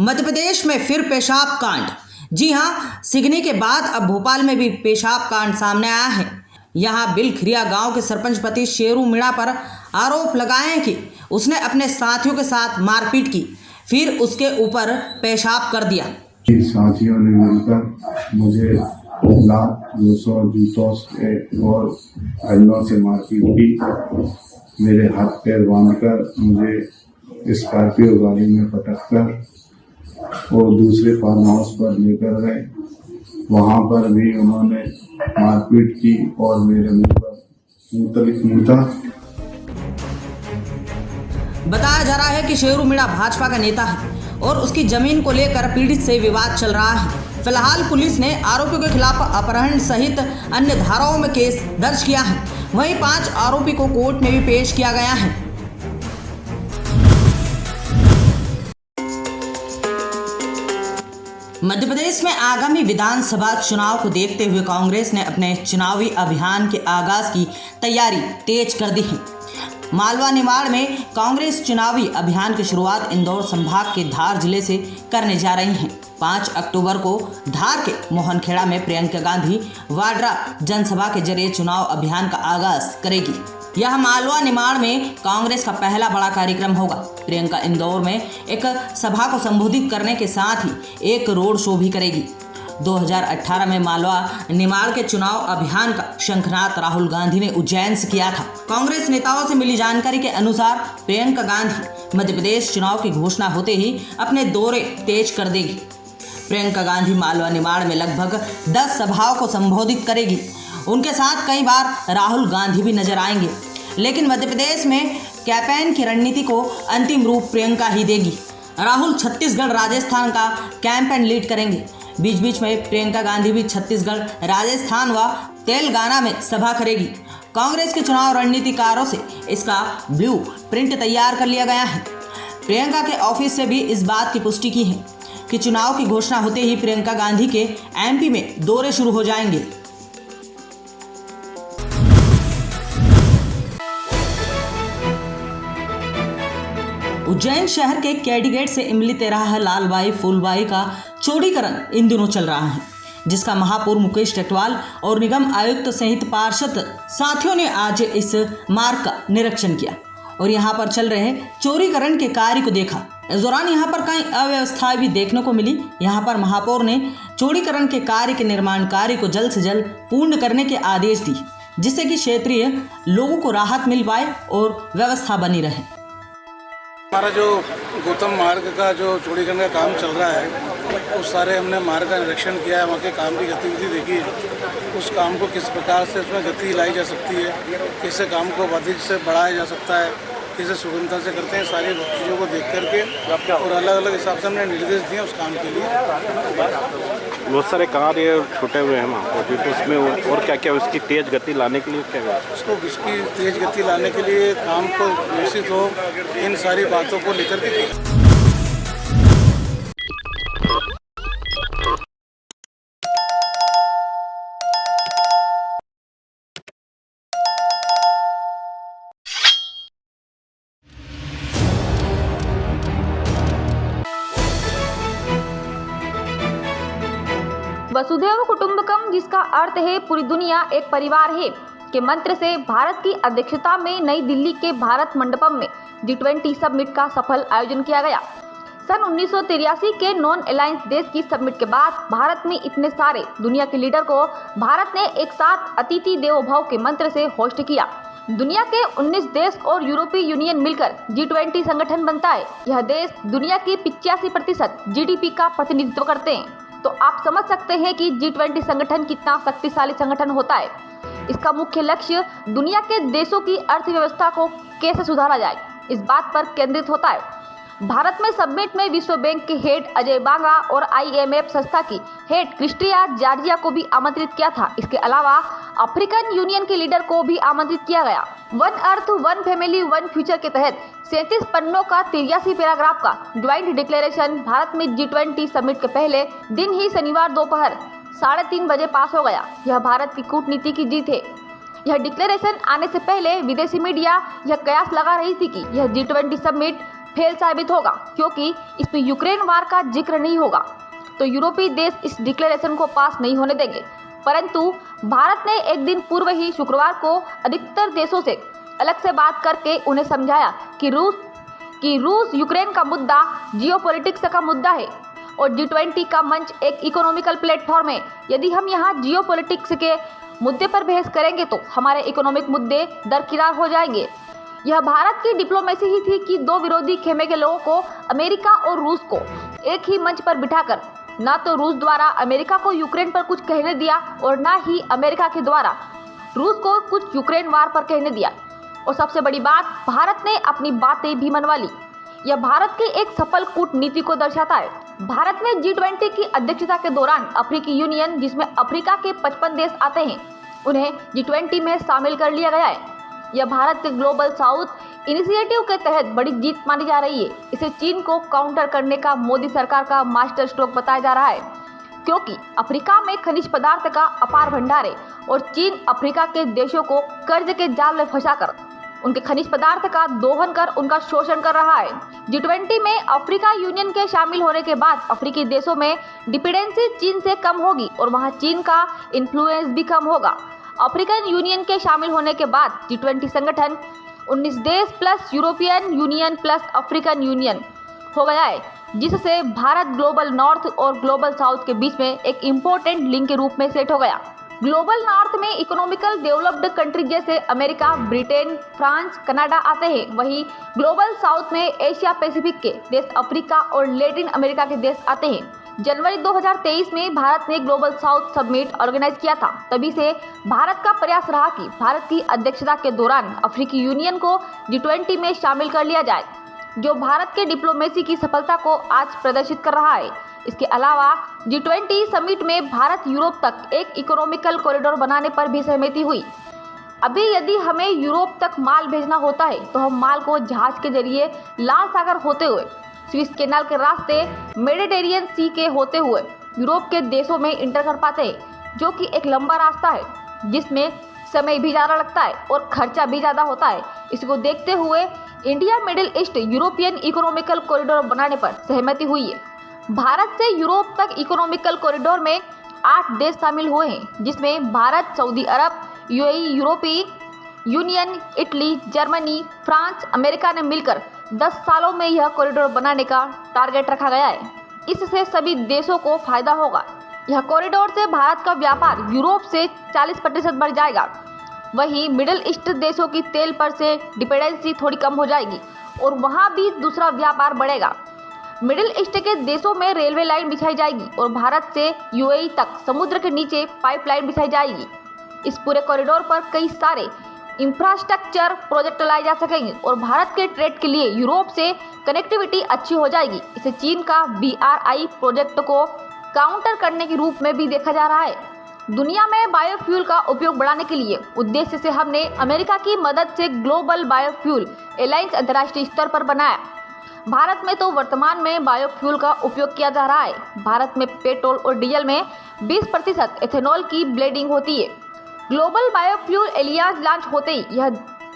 मध्य प्रदेश में फिर पेशाब कांड। जी हां, सिगनी के बाद अब भोपाल में भी पेशाब कांड सामने आया है। यहां बिलखरिया गांव के सरपंच पति शेरू मीणा पर आरोप लगाए हैं कि उसने अपने साथियों के साथ मारपीट की, फिर उसके ऊपर पेशाब कर दिया। साथियों ने मिलकर मुझे लात, 200 जूतों से और डंडों से मारपीट की। मेरे हाथ पैर बांधकर मुझे स्कॉर्पियो गाड़ी में पटककर और दूसरे फार्म हाउस पर लेकर गए। वहां पर भी उन्होंने मारपीट की और मेरे मुंह पर मूता। बताया जा रहा है कि शेरू मीणा भाजपा का नेता है और उसकी जमीन को लेकर पीड़ित से विवाद चल रहा है। फिलहाल पुलिस ने आरोपियों के खिलाफ अपहरण सहित अन्य धाराओं में केस दर्ज किया है। वहीं 5 आरोपी को कोर्ट में भी पेश किया गया है। मध्य प्रदेश में आगामी विधानसभा चुनाव को देखते हुए कांग्रेस ने अपने चुनावी अभियान के आगाज की तैयारी तेज कर दी है। मालवा निमाड़ में कांग्रेस चुनावी अभियान की शुरुआत इंदौर संभाग के धार जिले से करने जा रही है। 5 अक्टूबर को धार के मोहनखेड़ा में प्रियंका गांधी वाड्रा जनसभा के जरिए चुनाव अभियान का आगाज करेगी। यह मालवा निमाड़ में कांग्रेस का पहला बड़ा कार्यक्रम होगा। प्रियंका इंदौर में एक सभा को संबोधित करने के साथ ही एक रोड शो भी करेगी। 2018 में मालवा निमाड़ के चुनाव अभियान का शंखनाद राहुल गांधी ने उज्जैन से किया था। कांग्रेस नेताओं से मिली जानकारी के अनुसार प्रियंका गांधी मध्य प्रदेश चुनाव की घोषणा होते ही अपने दौरे तेज कर देगी। प्रियंका गांधी मालवा निमाड़ में लगभग 10 सभाओं को संबोधित करेगी। उनके साथ कई बार राहुल गांधी भी नजर आएंगे, लेकिन मध्य प्रदेश में कैंपेन की रणनीति को अंतिम रूप प्रियंका ही देगी। राहुल छत्तीसगढ़ राजस्थान का कैंपेन लीड करेंगे। बीच बीच में प्रियंका गांधी भी छत्तीसगढ़ राजस्थान व तेलंगाना में सभा करेगी। कांग्रेस के चुनाव रणनीतिकारों से इसका ब्लू प्रिंट तैयार कर लिया गया है। प्रियंका के ऑफिस से भी इस बात की पुष्टि की है कि चुनाव की घोषणा होते ही प्रियंका गांधी के एमपी में दौरे शुरू हो जाएंगे। उज्जैन शहर के केडी गेट से इमली तेराह लालबाई फूलबाई का चौड़ीकरण इन दिनों चल रहा है, जिसका महापौर मुकेश टेटवाल और निगम आयुक्त सहित पार्षद साथियों ने आज इस मार्ग का निरीक्षण किया और यहां पर चल रहे चौड़ीकरण के कार्य को देखा। इस दौरान यहां पर कई अव्यवस्थाएं भी देखने को मिली। यहां पर महापौर ने चौड़ीकरण के कार्य के निर्माण कार्य को जल्द से जल्द पूर्ण करने के आदेश दी, जिससे कि क्षेत्रीय लोगों को राहत मिल पाए और व्यवस्था बनी रहे। हमारा जो गौतम मार्ग का जो चौड़ीकरण का काम चल रहा है, उस सारे हमने मार्ग का निरीक्षण किया है, वहाँ के काम की गतिविधि देखी है। उस काम को किस प्रकार से उसमें गति लाई जा सकती है, कैसे काम को अधिक से बढ़ाया जा सकता है, कैसे सुगमता से करते हैं, सारी चीज़ों को देख करके और अलग अलग हिसाब से हमने निर्देश दिए उस काम के लिए। बहुत सारे कार्य छूटे हुए हैं वहाँ, तो उसमें और क्या क्या उसकी तेज गति लाने के लिए क्या है? इसकी तेज गति लाने के लिए काम को निश्चित हो इन सारी बातों को लेकर के वसुधैव कुटुंबकम, जिसका अर्थ है पूरी दुनिया एक परिवार है, के मंत्र से भारत की अध्यक्षता में नई दिल्ली के भारत मंडपम में G20 समिट का सफल आयोजन किया गया। सन 1983 के नॉन अलायंस देश की समिट के बाद भारत में इतने सारे दुनिया के लीडर को भारत ने एक साथ अतिथि देवो भव के मंत्र से होस्ट किया। दुनिया के 19 देश और यूरोपीय यूनियन मिलकर G20 संगठन बनता है। यह देश दुनिया की 85% GDP का प्रतिनिधित्व करते हैं। तो आप समझ सकते हैं कि G20 संगठन कितना शक्तिशाली संगठन होता है। इसका मुख्य लक्ष्य दुनिया के देशों की अर्थव्यवस्था को कैसे सुधारा जाए, इस बात पर केंद्रित होता है। भारत में समिट में विश्व बैंक के हेड अजय बांगा और IMF संस्था की हेड क्रिस्टिया जॉर्जिया को भी आमंत्रित किया था। इसके अलावा अफ्रीकन यूनियन के लीडर को भी आमंत्रित किया गया। One earth one family one future के तहत 37 पन्नों का 83 पैराग्राफ का ज्वाइंट डिक्लेरेशन भारत में G20 समिट के पहले दिन ही शनिवार दोपहर 3:30 बजे पास हो गया। यह भारत की कूटनीति की जीत है। यह डिक्लेरेशन आने से पहले विदेशी मीडिया यह कयास लगा रही थी कि यह G20 समिट फेल साबित होगा, क्योंकि इसमें यूक्रेन वार का जिक्र नहीं होगा तो यूरोपीय देश इस डिक्लेरेशन को पास नहीं होने देंगे। परंतु भारत ने एक दिन पूर्व ही शुक्रवार को अधिकतर देशों से अलग से बात करके उन्हें समझाया कि रूस यूक्रेन का मुद्दा जियोपॉलिटिक्स का मुद्दा है और G20 का मंच एक इकोनॉमिकल प्लेटफॉर्म है। यदि हम यहाँ जियोपॉलिटिक्स के मुद्दे पर बहस करेंगे तो हमारे इकोनॉमिक मुद्दे दरकिनार हो जाएंगे। यह भारत की डिप्लोमेसी ही थी कि दो विरोधी खेमे के लोगों को, अमेरिका और रूस को एक ही मंच पर बिठाकर न तो रूस द्वारा अमेरिका को यूक्रेन पर कुछ कहने दिया और न ही अमेरिका के द्वारा रूस को कुछ यूक्रेन वार पर कहने दिया। और सबसे बड़ी बात, भारत ने अपनी बातें भी मनवा ली। यह भारत के एक सफल कूटनीति को दर्शाता है। भारत में G20 की अध्यक्षता के दौरान अफ्रीकी यूनियन, जिसमें अफ्रीका के 55 देश आते हैं, उन्हें G20 में शामिल कर लिया गया है। यह भारत के ग्लोबल साउथ इनिशिएटिव के तहत बड़ी जीत मानी जा रही है। इसे चीन को काउंटर करने का मोदी सरकार का मास्टर स्ट्रोक बताया जा रहा है, क्योंकि अफ्रीका में खनिज पदार्थ का अपार भंडार है और चीन अफ्रीका के देशों को कर्ज के जाल में फंसाकर उनके खनिज पदार्थ का दोहन कर उनका शोषण कर रहा है। G20 में अफ्रीका यूनियन के शामिल होने के बाद अफ्रीकी देशों में डिपेंडेंसी चीन से कम होगी और वहां चीन का इन्फ्लुएंस भी कम होगा। अफ्रीकन यूनियन के शामिल होने के बाद G20 संगठन 19 देश plus European union plus African union हो गया है, जिससे भारत ग्लोबल नॉर्थ और ग्लोबल साउथ के बीच में एक इम्पोर्टेंट लिंक के रूप में सेट हो गया। ग्लोबल नॉर्थ में इकोनॉमिकल डेवलप्ड कंट्री जैसे अमेरिका, ब्रिटेन, फ्रांस, कनाडा आते हैं। वहीं ग्लोबल साउथ में एशिया पैसिफिक के देश, अफ्रीका और लैटिन अमेरिका के देश आते हैं। जनवरी 2023 में भारत ने ग्लोबल साउथ समिट ऑर्गेनाइज किया था। तभी से भारत का प्रयास रहा कि भारत की अध्यक्षता के दौरान अफ्रीकी यूनियन को G20 में शामिल कर लिया जाए, जो भारत के डिप्लोमेसी की सफलता को आज प्रदर्शित कर रहा है। इसके अलावा G20 समिट में भारत यूरोप तक एक इकोनॉमिकल कॉरिडोर बनाने पर भी सहमति हुई। अभी यदि हमें यूरोप तक माल भेजना होता है तो हम माल को जहाज के जरिए लाल सागर होते हुए, स्विस कैनाल के रास्ते, मेडिटेरियन सी के होते हुए यूरोप के देशों में इंटर कर पाते हैं, जो कि एक लंबा रास्ता है जिसमें समय भी ज़्यादा लगता है और खर्चा भी ज़्यादा होता है। इसको देखते हुए India middle east European economical corridor बनाने पर सहमति हुई है। भारत से यूरोप तक इकोनॉमिकल कॉरिडोर में 8 देश शामिल हुए हैं, जिसमें भारत, सऊदी अरब, UAE, यूरोपीय union, Italy, Germany, France, America ने मिलकर 10 सालों में यह कॉरिडोर बनाने का टारगेट रखा गया है। इससे सभी देशों को फायदा होगा। यह कॉरिडोर से भारत का व्यापार यूरोप से 40% बढ़ जाएगा। वहीं मिडिल ईस्ट देशों की तेल पर से डिपेंडेंसी थोड़ी कम हो जाएगी और वहां भी दूसरा व्यापार बढ़ेगा। मिडिल ईस्ट के देशों में रेलवे लाइन बिछाई जाएगी और भारत से UAE तक समुद्र के नीचे पाइपलाइन बिछाई जाएगी। इस पूरे कॉरिडोर पर कई सारे इंफ्रास्ट्रक्चर प्रोजेक्ट लाए जा सकेंगे और भारत के ट्रेड के लिए यूरोप से कनेक्टिविटी अच्छी हो जाएगी। इसे चीन का BRI प्रोजेक्ट को काउंटर करने के रूप में भी देखा जा रहा है। दुनिया में बायोफ्यूल का उपयोग बढ़ाने के लिए उद्देश्य से हमने अमेरिका की मदद से ग्लोबल बायोफ्यूल एलायंस अंतर्राष्ट्रीय स्तर पर बनाया। भारत में तो वर्तमान में बायोफ्यूल का उपयोग किया जा रहा है। भारत में पेट्रोल और डीजल में 20% एथेनॉल की ब्लेंडिंग होती है। ग्लोबल बायोफ्यूल एलियंस लॉन्च होते ही यह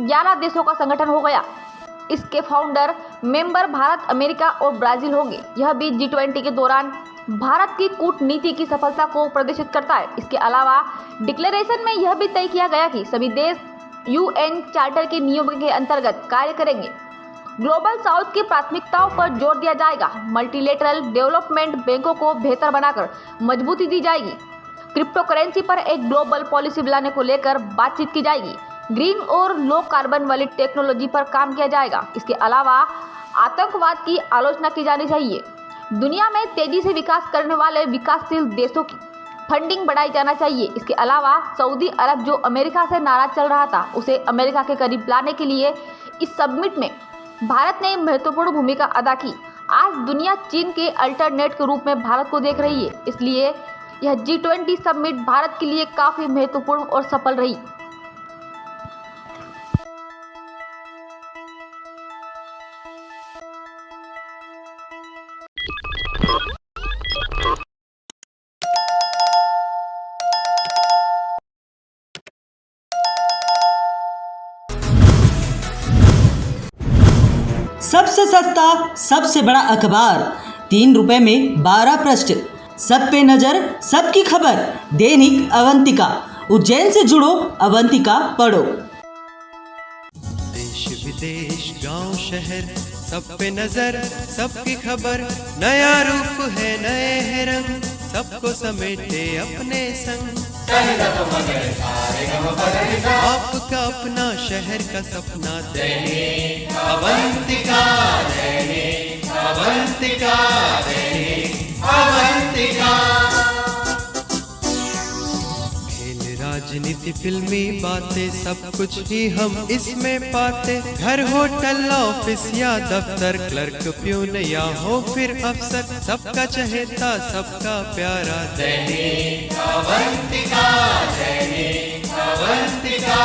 11 देशों का संगठन हो गया। इसके फाउंडर मेंबर भारत, अमेरिका और ब्राजील होंगे। यह भी G20 के दौरान भारत की कूटनीति की सफलता को प्रदर्शित करता है। इसके अलावा डिक्लेरेशन में यह भी तय किया गया कि सभी देश UN चार्टर के नियमों के अंतर्गत कार्य करेंगे। ग्लोबल साउथ की प्राथमिकताओं पर जोर दिया जाएगा। मल्टीलेटरल डेवलपमेंट बैंकों को बेहतर बनाकर मजबूती दी जाएगी। क्रिप्टो करेंसी पर एक ग्लोबल पॉलिसी लाने को लेकर बातचीत की जाएगी। ग्रीन और लो कार्बन वाली टेक्नोलॉजी पर काम किया जाएगा। इसके अलावा आतंकवाद की आलोचना की जानी चाहिए। दुनिया में तेजी से विकास करने वाले विकासशील देशों की फंडिंग बढ़ाई जाना चाहिए। इसके अलावा सऊदी अरब, जो अमेरिका से नाराज चल रहा था, उसे अमेरिका के करीब लाने के लिए इस समिट में भारत ने महत्वपूर्ण भूमिका अदा की। आज दुनिया चीन के अल्टरनेट के रूप में भारत को देख रही है, इसलिए यह G20 समिट भारत के लिए काफी महत्वपूर्ण और सफल रही। सबसे सस्ता सबसे बड़ा अखबार, 3 रुपए में 12 पृष्ठ, सब पे नजर सबकी खबर। दैनिक अवंतिका, उज्जैन से जुड़ो, अवंतिका पढ़ो। देश विदेश गांव शहर सब पे नजर सबकी खबर। नया रूप है नए है रंग, सबको समेटे अपने संग। आपका अपना शहर का सपना दैनिक अवंतिका, दैनिक अवंतिका, दैनिक अवंतिका। खेल राजनीति फिल्मी बातें सब कुछ ही हम इसमें पाते। घर होटल ऑफिस या दफ्तर, क्लर्क प्यून या हो फिर अफसर, सबका चहेता सबका प्यारा दैनिक अवंतिका, दैनिक अवंतिका।